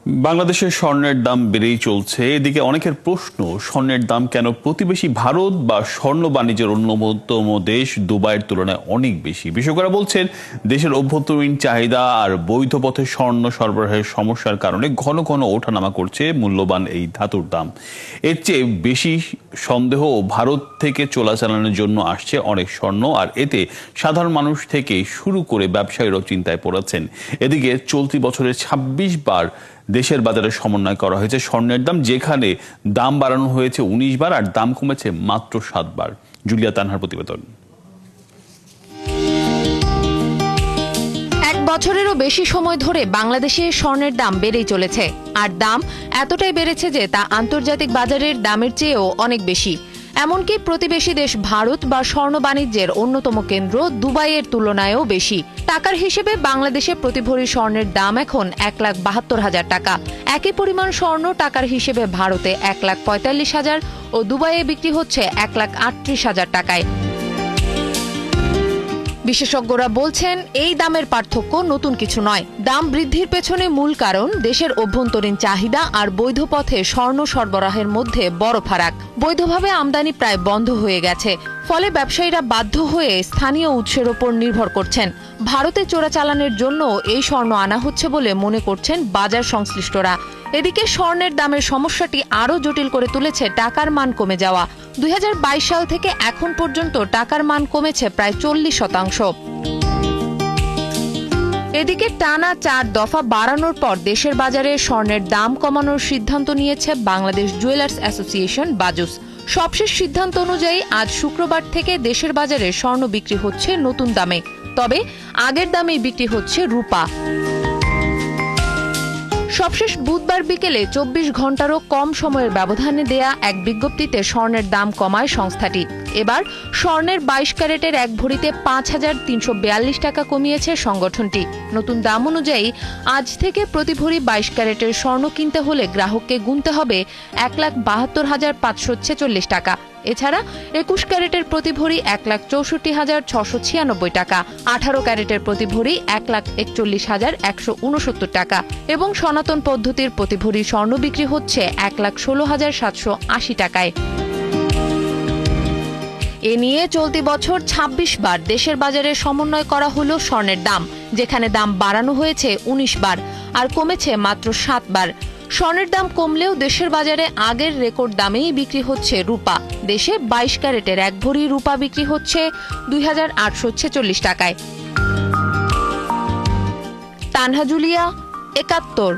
বাংলাদেশের স্বর্ণের দাম বেড়েই চলছে। এদিকে অনেকের প্রশ্ন, স্বর্ণের দাম কেন প্রতিবেশী ভারত বা স্বর্ণ বাণিজ্যের অন্যতম দেশ দুবাইয়ের তুলনায় অনেক বেশি। বিশেষজ্ঞরা বলছেন, দেশের অভ্যন্তরীণ চাহিদা আর বৈধ পথে স্বর্ণ সরবরাহের সমস্যার কারণে ঘন ঘন ওঠানামা করছে মূল্যবান এই ধাতুর দাম। এর চেয়ে বেশি সন্দেহ, ভারত থেকে চোরাচালানের জন্য আসছে অনেক স্বর্ণ, আর এতে সাধারণ মানুষ থেকে শুরু করে ব্যবসায়ীরাও চিন্তায় পড়েছেন। এদিকে চলতি বছরে ২৬ বার দেশের বাজারে সমন্বয় করা হয়েছে স্বর্ণের দাম, যেখানে দাম বাড়ানো হয়েছে ১৯ বার আর দাম কমেছে মাত্র ৭ বার। জুলিয়া তানহার প্রতিবেদন। এক বছরেরও বেশি সময় ধরে বাংলাদেশে স্বর্ণের দাম বেড়েই চলেছে, আর দাম এতটাই বেড়েছে যে তা আন্তর্জাতিক বাজারের দামের চেয়েও অনেক বেশি। এমনকি প্রতিবেশী দেশ ভারত বা স্বর্ণ বাণিজ্যের অন্যতম কেন্দ্র দুবাইয়ের তুলনায়ও বেশি। টাকার হিসেবে বাংলাদেশে প্রতি ভরি স্বর্ণের দাম এখন ১,৭২,০০০ টাকা। একই পরিমাণ স্বর্ণ টাকার হিসেবে ভারতে ১,৪৫,০০০ ও দুবাইয়ে বিক্রি হচ্ছে ১,৩৮,০০০ টাকায়। বিশেষজ্ঞরা বলছেন, এই দামের পার্থক্য নতুন কিছু নয়। দাম বৃদ্ধির পেছনে মূল কারণ দেশের অভ্যন্তরীণ চাহিদা আর বৈধ পথে স্বর্ণ সরবরাহের মধ্যে বড় ফারাক। বৈধভাবে আমদানি প্রায় বন্ধ হয়ে গেছে, ফলে ব্যবসায়ীরা বাধ্য হয়ে স্থানীয় উৎসের ওপর নির্ভর করছেন। ভারতে চোরাচালানের জন্য এই স্বর্ণ আনা হচ্ছে বলে মনে করছেন বাজার সংশ্লিষ্টরা। এদিকে স্বর্ণের দামের সমস্যাটি আরও জটিল করে তুলেছে টাকার মান কমে যাওয়া। ২০২২ সাল থেকে এখন পর্যন্ত টাকার মান কমেছে প্রায় ৪০%। এদিকে টানা ৪ দফা বাড়ানোর পর দেশের বাজারে স্বর্ণের দাম কমানোর সিদ্ধান্ত নিয়েছে বাংলাদেশ জুয়েলার্স অ্যাসোসিয়েশন বাজুস। সবশেষ সিদ্ধান্ত অনুযায়ী আজ শুক্রবার থেকে দেশের বাজারে স্বর্ণ বিক্রি হচ্ছে নতুন দামে, তবে আগের দামেই বিক্রি হচ্ছে রূপা। সবশেষ বুধবার বিকেলে ২৪ ঘন্টারও কম সময়ের ব্যবধানে দেয়া এক বিজ্ঞপ্তিতে স্বর্ণের দাম কমায় সংস্থাটি। এবার স্বর্ণের ২২ ক্যারেটের এক ভরিতে ৫,৩৪২ টাকা কমিয়েছে সংগঠনটি। নতুন দাম অনুযায়ী আজ থেকে প্রতি ভরি ২২ ক্যারেটের স্বর্ণ কিনতে হলে গ্রাহককে গুনতে হবে ১,৭২,৫৪৬ টাকা। এছাড়া ২১ ক্যারেটের প্রতি ভরি ১,৬৪,৬৯৬ টাকা, ১৮ ক্যারেটের প্রতি ভরি ১,৪১,১৬৯ টাকা এবং সনাতন পদ্ধতির প্রতি ভরি স্বর্ণ বিক্রি হচ্ছে ১,১৬,৭৮০ টাকায়। এ নিয়ে চলতি বছর ২৬ বার দেশের বাজারে সমন্বয় করা হলো স্বর্ণের দাম, যেখানে দাম বাড়ানো হয়েছে ১৯ বার আর কমেছে মাত্র ৭ বার। স্বর্ণের দাম কমলেও দেশের বাজারে আগের রেকর্ড দামেই বিক্রি হচ্ছে রূপা। দেশে ২২ ক্যারেটের এক ভরি রূপা বিক্রি হচ্ছে ২,৮৪৬ টাকায়। তানহা, জুলিয়া, ৭১।